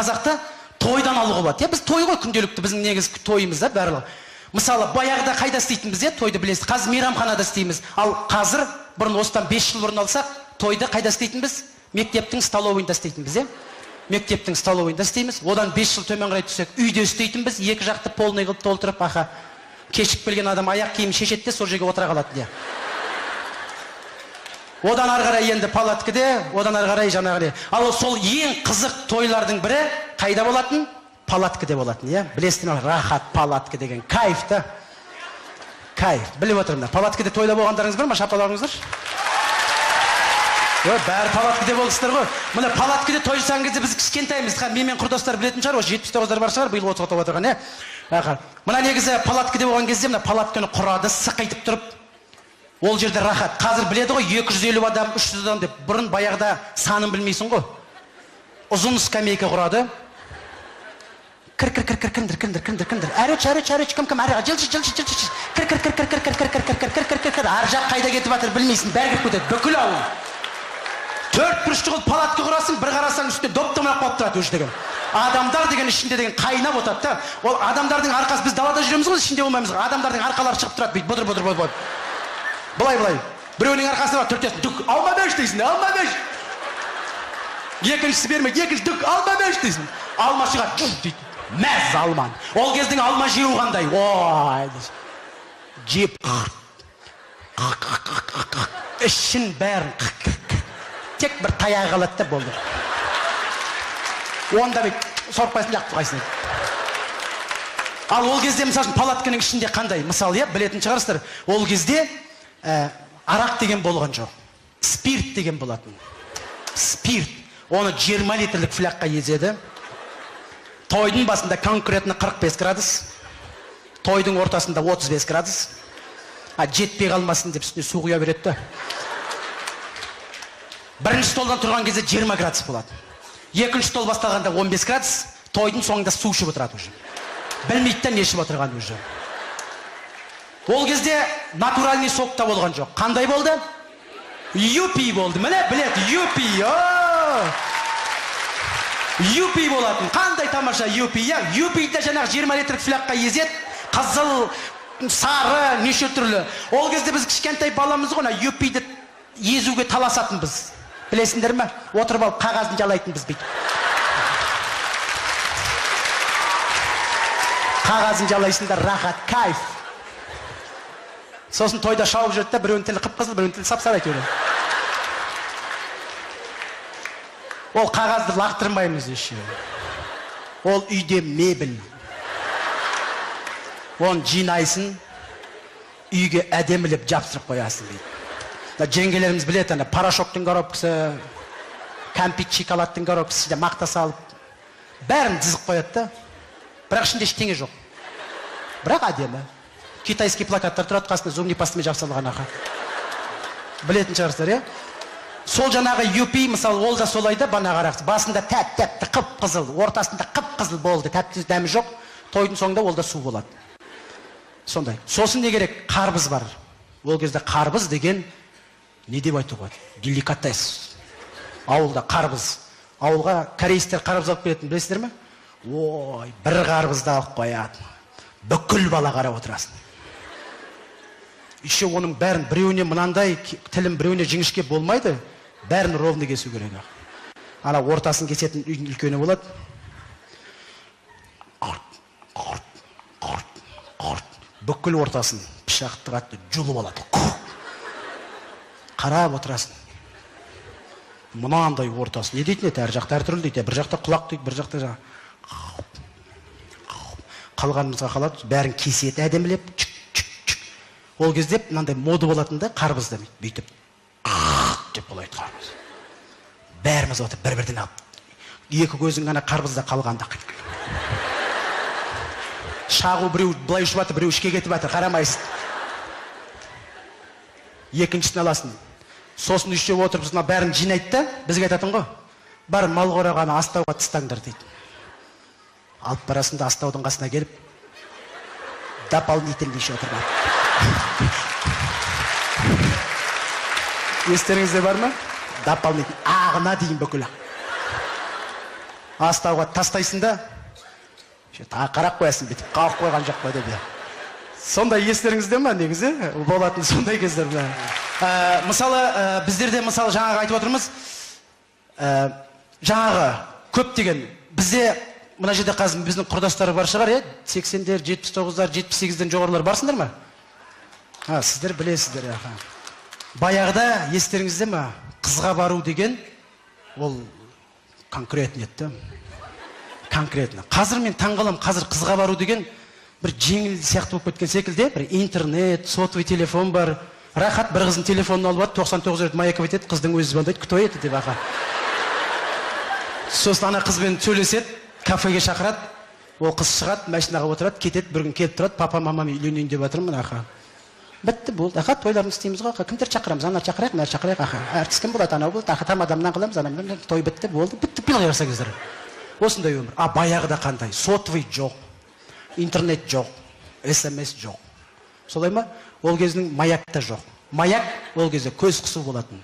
қазақта тойдан алуға болады. Біз той ғой күнделікті, біздің негізгі тойымыз да барлығы. Мысалы, баяғыда қайда істейтінбіз, тойды білесіз, қазір мейрамханада істейміз. Ал қазір, бұрын осыдан 5 жыл бұрын алсақ, тойды қайда істейтінбіз? Мектептің столовыйында істейтінбіз, Мектептің столовыйында істейміз. Одан 5 жыл төмен қарай түссек, үйде істейтінбіз, екі жақты полный қылып толтырып, аха. Кешіп келген адам аяқ киім шешеді де, сол жерге отыра қалады. Одан ары қарай енді палаткіде, одан ары қарай жаңағы. Ал сол ең қызық тойлардың бірі қайда болатын? Палаткіде болатын, Білесіздер ме? Рахат палаткі деген кайф та. Кайф. Біліп отырмын. Палаткіде тойда болғандарыңыз бар ма? Шапаларыңыздар? Бәрі палаткіде болдыңыздар ғой. Мына палаткіде той жасаған кезде біз кішкентаймыз. Менімен құрдастар білетін шығар, 79-дар бар шығар, биыл 30-ға толып отырған, Мына негізі палаткіде болған кезде мына палаткіні құрады, сықайтып тұрып, ол жерде рахат. Қазір біледі ғой, 250 адам, 300 адам деп. Бұрын баяғыда санын білмейсің ғой. Ұзын скамейка құрады. Кір. Әрі, кім, әрі, жылшы. Кір. Ар жақ қайда кетіп жатыр білмейсің, бәрі кіріп кетеді, бүкіл ауыл. 4 бүрішті қылып палатқа құрасың, бір қарасаң үстінде доп-домалақ болып тұрады өші деген. Адамдар деген ішінде деген қайнап отырады да. Ол адамдардың арқасы, біз далада жүреміз ғой, ішінде болмаймыз. Адамдардың арқалары шығып тұрады, бүйт, бұдыр. Былай. Біреуінің арқасына бар, түртесін, дүк, алма беш дейсің, алма беш. Екіншісі бермейді, екінші дүк, алма беш дейсің. Алма шығады, дейді. Мәз алман. Ол кездің алма жеу қандай. Ой, жеп. Ішін бәрін. Тек бір таяғы қалады да болды. Онда бейт, сорпайсын жақты қайсын. Ал ол кезде, мысал үшін, палаткінің ішінде қандай? Мысал, білетін шығарыстыр. Ол кезде арақ деген болған жоқ. Спирт деген болатын. Спирт. Оны 20 литрлік флякқа езеді. Тойдың басында конкретно 45 градус. Тойдың ортасында 35 градус. Жетпей қалмасын деп үстіне су құя береді. Бірінші столдан тұрған кезде 20 градус болады. Екінші стол басталғанда 15 градус. Тойдың соңында су ішіп отырады уже. Білмейді не ішіп отырған уже. Ол кезде натуральный сок та болған жоқ. Қандай болды? Юпи болды. Міне, біледі, юпи. Юпи болатын. Қандай тамаша юпи, Юпиді жаңағы 20 литрік флякқа езет, қызыл, сары, неше түрлі. Ол кезде біз кішкентай баламыз ғой, юпиді езуге таласатын біз. Білесіңдер ме? Отырып алып қағазын жалайтын біз бейт. Қағазын жалайсыңдар, рахат, кайф. Сосын тойда шауып жүрді, біреуін тілі қып-қызыл, біреуін тілі сап-сары айтып. Ол қағазды лақтырмаймыз еші. Ол үйде мебель. Оны жинайсын, үйге әдемілеп жапсырып қоясын дейді. Жеңгелеріміз біледі, порошоктың коробкасы, кәмпит шоколадтың коробкасы, мақта салып, бәрін дізіп қояды. Бірақ ішінде ештеңе жоқ. Бірақ әдемі. Китайский плакаттар тұрады, қасында зумни пастымен жапсалған ақа. Білетін шығарсыздар, Сол жаңағы юпи, мысалы, ол да солайда банаға рақсы. Басында тәп-тәпті қып-қызыл, ортасында қып-қызыл болды, тәпті дәмі жоқ. Тойдың соңында ол да су болады. Сондай. Сосын не керек? Қарбыз бар. Ол кезде қарбыз деген не деп айтуға? Деликатес. Ауылда қарбыз. Ауылға корейстер қарбыз алып келетін, білесіздер ме? Ой, бір қарбызды алып қояды. Бүкіл бала қарап отырасың. Еще оның бәрін біреуіне мынандай тілім біреуіне жіңішке болмайды, бәрін ровны кесу керек. Ана ортасын кесетін үйдің үлкені болады. Бүкіл ортасын пышақты қатты жұлып алады. Қарап отырасың. Мынандай ортасы. Не дейтін еді? Әр жақта әр түрлі дейді. Бір жақта құлақ дейді, бір жақта жаңа. Қалғанымызға қалады, бәрін кеседі әдемілеп. Ол кезде мынандай моды болатында қарбыз демейді. Бүйтіп деп болайды қарбыз. Бәріміз отыр бір-бірден алып. Екі көзің ғана қарбызда қалғанда. Шағу біреу былай ұшып жатыр, біреу ішке кетіп жатыр, қарамайсың. Екіншісін аласың. Сосын үшеу отырып сына бәрін жинайды да, бізге айтатын ғой. Бар мал қорағаны астауға тыстаңдар дейді. Алып барасында астаудың қасына келіп, дополнительный еще отырған. Естеріңізде бар ма? Дополнительный. Ағына дейін бүкіл. астауға тастайсың да тағы қарап қоясың, бүйтіп қалып қойған жоқ па деп. Сондай естеріңізде ма негізі? Болатын сондай кездер. Мысалы, біздерде мысалы жаңағы айтып отырмыз, жаңағы көптеген бізде мына жерде қазір біздің құрдастары бар шығар, 80-дер, 79-дар, 78-ден жоғарылар барсыңдар ма? Сіздер білесіздер. Баяғыда естеріңізде ма? Қызға бару деген ол конкретно еді. Конкретно. Қазір мен таңғаламын, қазір қызға бару деген бір жеңіл сияқты болып кеткен секілді, бір интернет, сотовый телефон бар. Рахат бір қыздың телефонын алып алып 99 рет маяков етеді, қыздың өзі звондайды, кто это деп аға. Сосын ана қызбен сөйлеседі, кафеге шақырады, ол қыз шығады, машинаға отырады, кетеді, бір күн келіп тұрады, папа, мамам үйленейін деп жатырмын, аха. Бітті болды, аха, тойларымызды істейміз ғой, аха, кімдер шақырамыз, ана шақырайық, мына шақырайық, аха. Әртіс кім болады, анау болды, аха, тамадамнан қыламыз, анамдан, той бітті, болды, бітті, пил қайырса кездер. Осындай өмір. Баяғыда қандай? Сотовый жоқ, интернет жоқ, СМС жоқ. Солай ма? Ол кездің маяк та жоқ. Маяк ол кезде көз қысу болатын.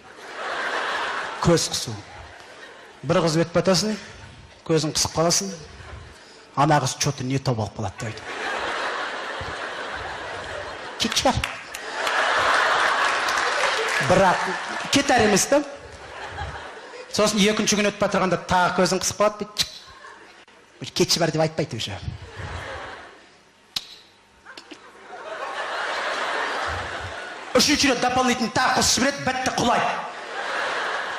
Көз қысу. Бір қыз өтіп батасын, көзің қысып қаласын, ана қыз что-то не то болып қалады дейді. Кет шығар. Бірақ кетер емес та. Сосын екінші күн өтіп батырғанда тағы көзің қысып қалады дейді. Кетші бар деп айтпайды уже. Үшінші рет дополнительный тағы қосып жібереді, бітті құлайды.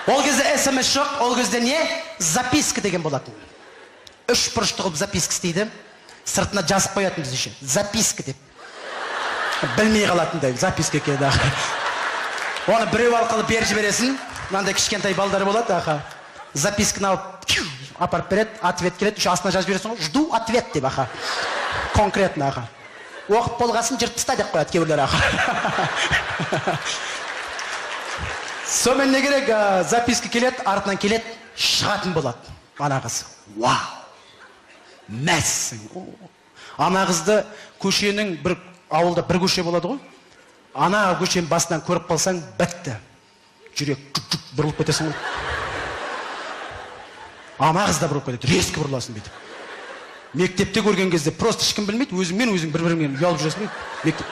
Ол кезде СМС жоқ, ол кезде не? Записка деген болатын. Үш бұрышты қылып записка істейді. Сыртына жазып қоятын біз үшін. Записка деп. Білмей қалатындай записка екені. Оны біреу арқылы беріп жібересің. Мынандай кішкентай балдары болады, аха. Записканы алып апарып береді, ответ келеді, еще астына жазып бересің ғой, жду ответ деп, аха. Конкретно, аха. Оқып болғасын жырт тыста деп қояды кейбіреулер, аха. Сонымен не керек? Записка келеді, артынан келеді, шығатын болады. Ана қыз. Вау! Мәссің. Ана қызды көшенің бір ауылда бір көше болады ғой. Ана көшенің басынан көріп қалсаң, бітті. Жүрек бұрылып кетесің ғой. Ана қыз да бұрылып кетеді, резко бұрыласың бейтіп. Мектепте көрген кезде просто ешкім білмейді, өзіңмен өзің бір-біріңмен ұялып жүресің бе? Мектеп.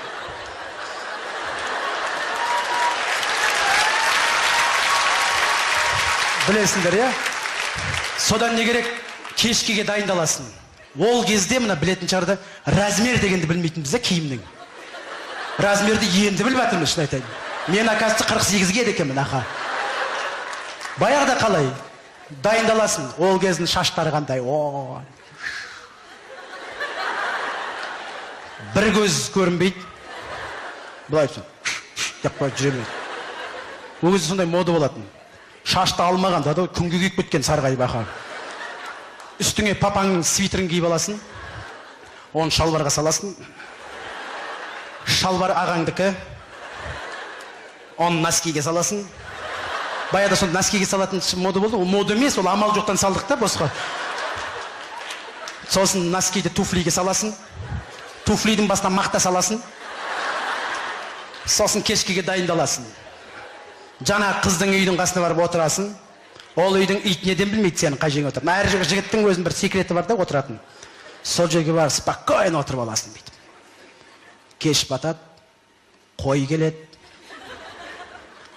Білесіңдер, я? Содан не керек? Кешкеге дайындаласың. Ол кезде мына білетін шығарда размер дегенді білмейтін бізде киімнің. Размерді енді біліп жатырмыз, шын айтайын. Мен оказывается 48-ге декемін, аха. Баяғыда қалай? Дайындаласың. Ол кездің шаштары қандай? Бір көз көрінбейді. Бұлай түсін. Деп қойып жүремейді. Ол кезде сондай мода болатын. Шашты алмаған, да күнге күйіп кеткен сарғайып, аха. Үстіңе папаңның свитерін киіп аласың. Оны шалбарға саласың. Шалбар ағаңдікі. Оны носкиге саласың. Баяда сонда носкиге салатын мода болды. Ол мода емес, ол амал жоқтан салдық та босқа. Сосын носкиді туфлиге саласың. Туфлидің басына мақта саласың. Сосын кешкеге дайындаласың. Жана қыздың үйдің қасына барып отырасың. Ол үйдің ит неден білмейді сенің қай жерге отыратын. Әр жігіттің өзінің бір секреті бар да отыратын. Сол жерге барып спокойно отырып аласың дейді. Кеш батады, қой келеді.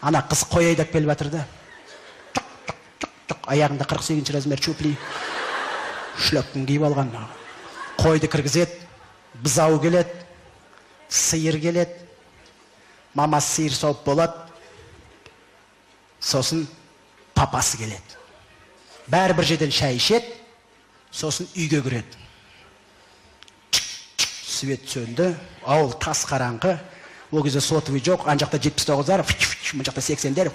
Ана қыз қой айдап келіп жатыр да. Аяғында 48 размер чупли. Шлепкін киіп алған. Қойды кіргізеді, бұзау келеді, сиыр келеді. Мамасы сиыр сауып болады. Сосын папасы келеді. Бәрі бір жерден шай ішеді, сосын үйге кіреді. Свет сөнді, ауыл тас қараңғы. Ол кезде сотовый жоқ, ан жақта 79-дар, мұн жақта 80-дер,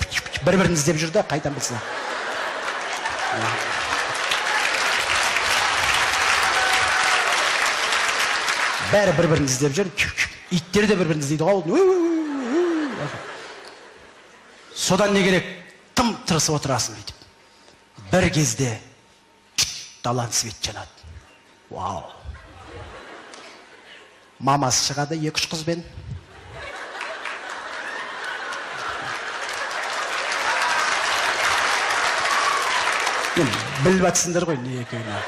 бір-бірін іздеп жүрді, қайтан білсін. Бәрі бір-бірін іздеп жүр, иттер де бір-бірін іздейді ғой. Содан не керек? Тым тырысып отырасың дейді. Бір кезде далан свет жанады. Вау! Мамасы шығады 2-3 қызбен. Біліп жатсыңдар ғой не екенін.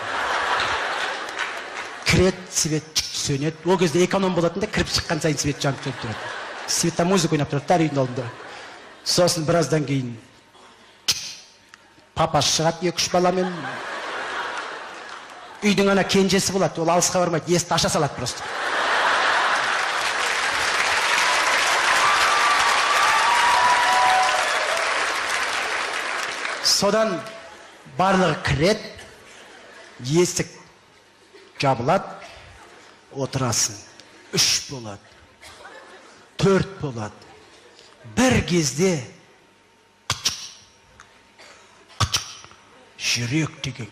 Кірет, свет сөнеді. Ол кезде эконом болатында кіріп шыққан сайын свет жанып тұрып тұрады. Светта музыка ойнап тұрады да үйдің алдында. Сосын біраздан кейін папа шығады 2-3 баламен. Үйдің ана кенжесі болады, ол алысқа бармайды, есікті аша салады просто. Содан барлығы кірет, есік жабылады, отырасың. 3 болады, 4 болады. Бір кезде жүрек деген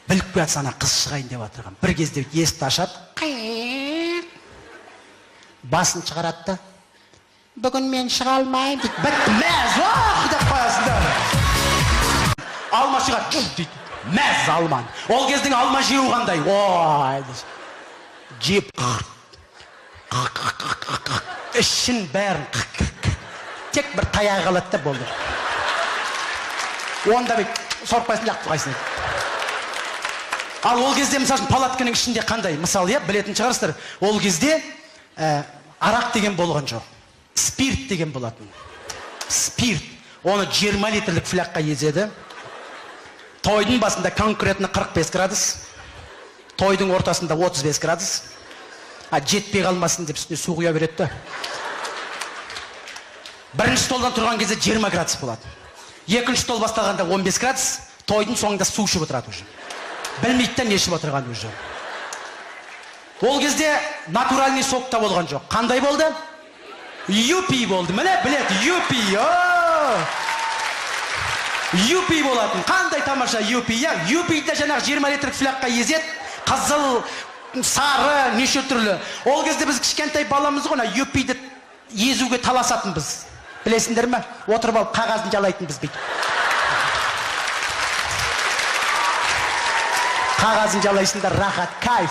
біліп қоятсы ана қыз шығайын деп отырған. Бір кезде есікті ашады, басын шығарады да, бүгін мен шыға алмайын дейді. Бітті, мәз, деп қоясыңдар. Алма шығады, дейді. Мәз алман. Ол кездің алма жеу қандай? Ой, жеп, ішін бәрін, тек бір таяқ алады да болды. Онда бек сорпайсын жақтып қайсын. Ал ол кезде, мысал үшін, палатканың ішінде қандай? Мысал, білетін шығарсыздар. Ол кезде арақ деген болған жоқ. Спирт деген болатын. Спирт. Оны 20 литрлік флякқа езеді. Тойдың басында конкретно 45 градус. Тойдың ортасында 35 градус. Жетпей қалмасын деп үстіне су құя береді. Бірінші столдан тұрған кезде 20 градус болады. Екінші стол басталғанда 15 градус. Тойдың соңында су ішіп отырады уже. Білмейді не ішіп отырған уже. Ол кезде натуральный сок та болған жоқ. Қандай болды? Юпи болды. Міне біледі, юпи. Юпи болатын. Қандай тамаша юпи, Юпиді жаңағы 20 литрік флякқа езет, қызыл, сары, неше түрлі. Ол кезде біз кішкентай баламыз ғой, юпиді езуге таласатын біз. Білесіңдер ме? Отырып алып қағазын жалайтын біз бейді. Қағазын жалайсыңдар, рахат, кайф.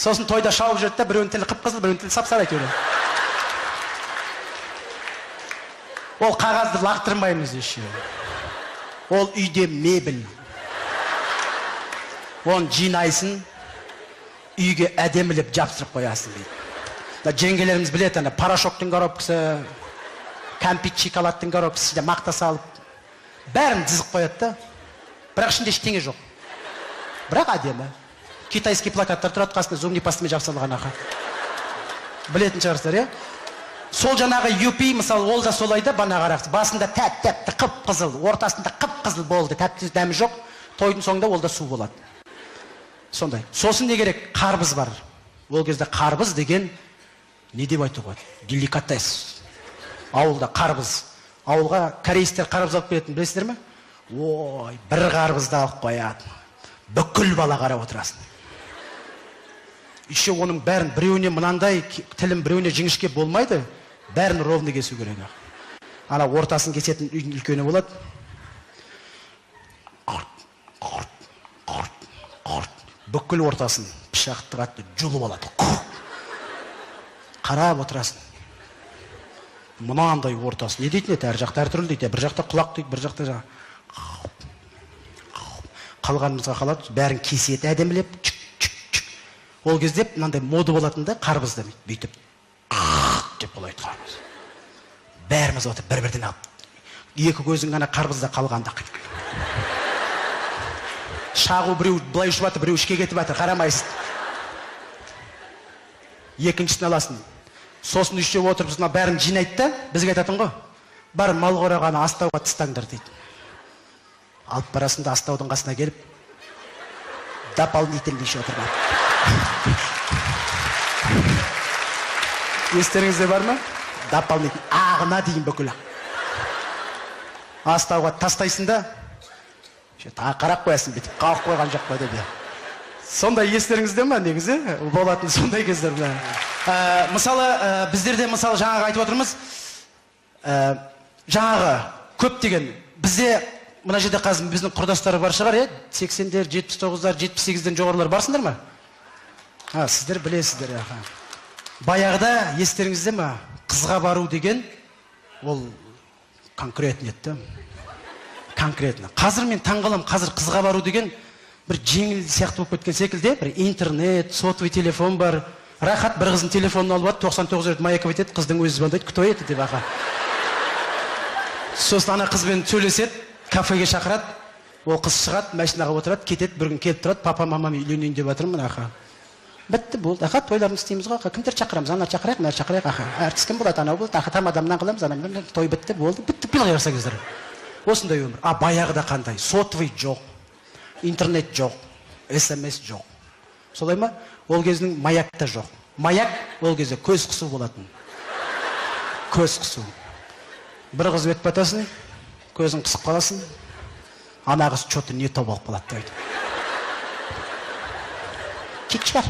Сосын тойда шауып жүрді да, біреуін тілі қып-қызыл, біреуін тілі сап-сары айтып жүреді. Ол қағазды лақтырмаймыз еші. Ол үйде мебель. Оны жинайсын, үйге әдемілеп жапсырып қоясың дейді. Жеңгелеріміз біледі, порошоктың коробкасы, кәмпит шоколадтың коробкасы, мақта салып, бәрін дізіп қояды да. Бірақ ішінде ештеңе жоқ. Бірақ әдемі. Китайский плакаттар тұрады қасында, зумни пастымен жапсалған аға. Білетін шығарсыздар, Сол жаңағы юпи, мысалы, ол да солайда бана қарақсы. Басында тәп-тәпті қып-қызыл, ортасында қып-қызыл болды, тәпті дәмі жоқ. Тойдың соңында ол да су болады. Сондай. Сосын не керек? Қарбыз бар. Ол кезде қарбыз деген не деп айтуға? Деликатес. Ауылда қарбыз. Ауылға корейстер қарбыз алып келетін, білесіздер ме? Ой, бір қарбызды алып қояды. Бүкіл бала қарап отырасың. Еще оның бәрін біреуіне мынандай тілім біреуіне жіңішке болмайды, бәрін ровны кесу керек. Ана ортасын кесетін үйдің үлкені болады. Бүкіл ортасын пышақты қатты жұлып алады. Қарап отырасың. Мынандай ортасы. Не дейтін еді? Әр жақта әр түрлі дейді. Бір жақта құлақ дейді, бір жақта жаңа. Қалғанымызға қалады, бәрін кеседі әдемілеп. Ол кезде мынандай моды болатында қарбызды бүйтіп деп қолайды қарбыз. Бәріміз отыр бір-бірден алып. Екі көзің ғана қарбызда қалғанда. Шағу біреу былай ұшып жатыр, біреу ішке кетіп жатыр, қарамайсың. Екіншісін аласың. Сосын үшеу отырып сосын бәрін жинайды да, бізге айтатын ғой. Бар мал қорағаны астауға тыстаңдар дейді. Алып барасында астаудың қасына келіп, дополнительный еще отырған. Естеріңізде бар ма? Дополнительный. Ағына дейін бүкілі. Астауға тастайсың да, қарап қоясың бетіп, қауып қойған жоқ қой деп. Сондай естеріңізде ма негізі? Болатын сондай кездер. Мысалы, біздерде мысалы жаңағы айтып отырмыз, жаңағы көптеген бізде мына жерде қазір біздің құрдастары бар шығар, 80-дер, 79-дар, 78-ден жоғарылар барсыңдар ма? Сіздер білесіздер. Баяғыда естеріңізде ма? Қызға бару деген ол конкретно еді. Конкретно. Қазір мен таңғаламын, қазір қызға бару деген бір жеңіл сияқты болып кеткен секілді. Бір интернет, сотовый телефон бар. Рахат бір қыздың телефонын алып алып 99 рет маяков етеді, қыздың өзі звондайды, кто это деп аға. Сосын ана қызбен сөйлеседі, кафеге шақырады. Ол қыз шығады, машинаға отырады, кетеді, бір күн келіп тұрады, папа, мамам үйленейін деп жатырмын, аха. Бітті, болды, аха, тойларын істейміз ғой, аха, кімдер шақырамыз, ана шақырайық, мына шақырайық, аха. Әртіс кім болады, анау болды, аха, там адамнан қыламыз, анамдан той бітті, болды, бітті, билғай қарса кездер. Осындай өмір. А баяғыда қандай? Сотовый жоқ, интернет жоқ, СМС жоқ. Солай ма? Ол кездің маяк та жоқ. Маяк ол кезде көз қысу болатын. Көз қысу. Бір қыз өтіп батасын, көзің қысып қаласын, ана қыз чоты не топ алып қалады дейді. Кет шығар.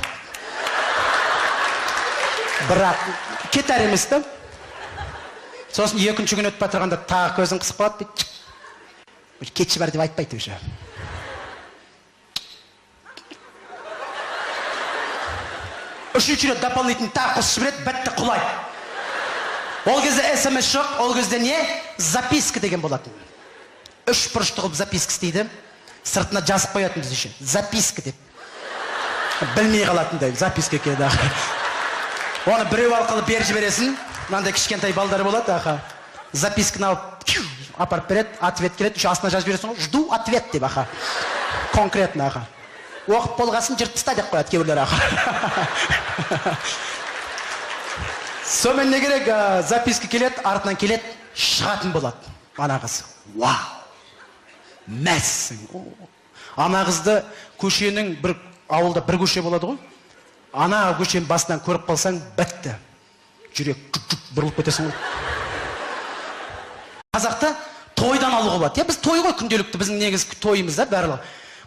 Бірақ кетер емес та. Сосын екінші күн өтіп батырғанда тағы көзің қысып қалады дейді. Кетші бар деп айтпайды өше. Үшінші рет дополнительный тағы қосып жібереді, бітті құлайды. Ол кезде СМС жоқ, ол кезде не? Записка деген болатын. Үш бұрышты қылып записка істейді. Сыртына жазып қоятын біз үшін. Записка деп. Білмей қалатындай записка екеді. Оны біреу арқылы беріп жібересің. Мынандай кішкентай балдары болады, аха. Записканы алып апарып береді, ответ келеді, еще астына жазып жібересің ғой, жду ответ деп, аха. Конкретно, аха. Оқып болғасын жырып таста деп қояды кейбіреулер, аха. Сонымен не керек? Записка келеді, артынан келеді, шығатын болады. Ана қыз. Вау! Мәссің. Ана қызды көшенің бір ауылда бір көше болады ғой. Ана көшенің басынан көріп қалсаң, бітті. Жүрек бұрылып кетесің ғой. Қазақта тойдан алуға болады. Біз той ғой күнделікті, біздің негізгі тойымыз да барлығы.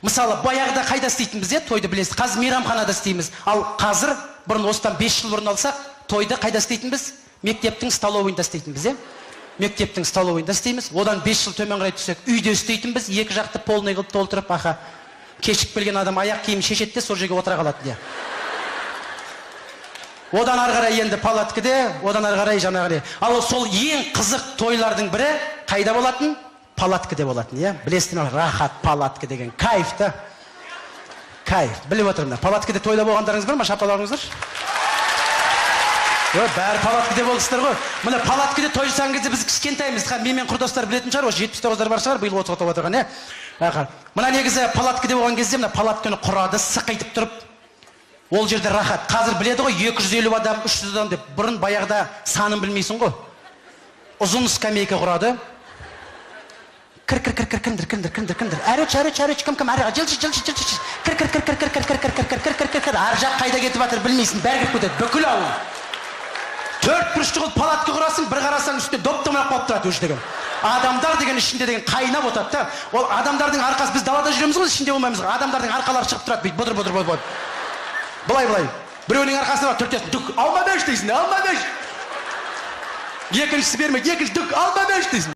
Мысалы, баяғыда қайда істейтінбіз, тойды білесіз. Қазір мейрамханада істейміз. Ал қазір бұрын осыдан 5 жыл бұрын алсақ, тойды қайда істейтінбіз? Мектептің столовыйында істейтінбіз, Мектептің столовыйында істейміз. Одан 5 жыл төмен қарай түсек, үйде істейтінбіз, екі жақты полный қылып толтырып, аха. Кешіп келген адам аяқ киімін шешеді де, сол жерге отыра қалады. Одан ары қарай енді палаткіде, одан ары қарай жаңағы. Ал сол ең қызық тойлардың бірі қайда болатын? Палаткіде болатын, Білесіздер ме? Рахат палаткі деген кайф та. Кайф. Біліп отырмын. Палаткіде тойда болғандарыңыз бар ма? Шапаларыңыздар? Бәрі палаткіде болдыңыздар ғой. Міне палаткіде той жасаған кезде біз кішкентаймыз. Менімен құрдастар білетін шығар, 79-дар бар шығар, биыл 30-ға толып отырған, Мына негізі палаткіде болған кезде мына палаткіні құрады, сықайтып тұрып. Ол жерде рахат. Қазір біледі ғой, 250 адам, 300 адам деп. Бұрын баяғыда санын білмейсің ғой. Ұзын скамейка құрады. Кір. Әріч, кім, жылшы. Кір. Ар жақ қайда кетіп жатыр білмейсің, бәрі кіріп кетеді, бүкіл ауыл. 4 бұрышты қылып палатқа құрасың, бір қарасаң үстіне доп-домалақ болып тұрады өш деген. Адамдар деген ішінде деген қайнап отырады да. Ол адамдардың арқасы, біз далада жүреміз ғой, ішінде болмаймыз ғой. Адамдардың арқалары шығып тұрады, бүйт, бұдыр. Былай. Біреуінің арқасына бар, түртесін, дүк, алма беш дейсің, алма беш. Екіншісі берме, екінші дүк, алма беш дейсің.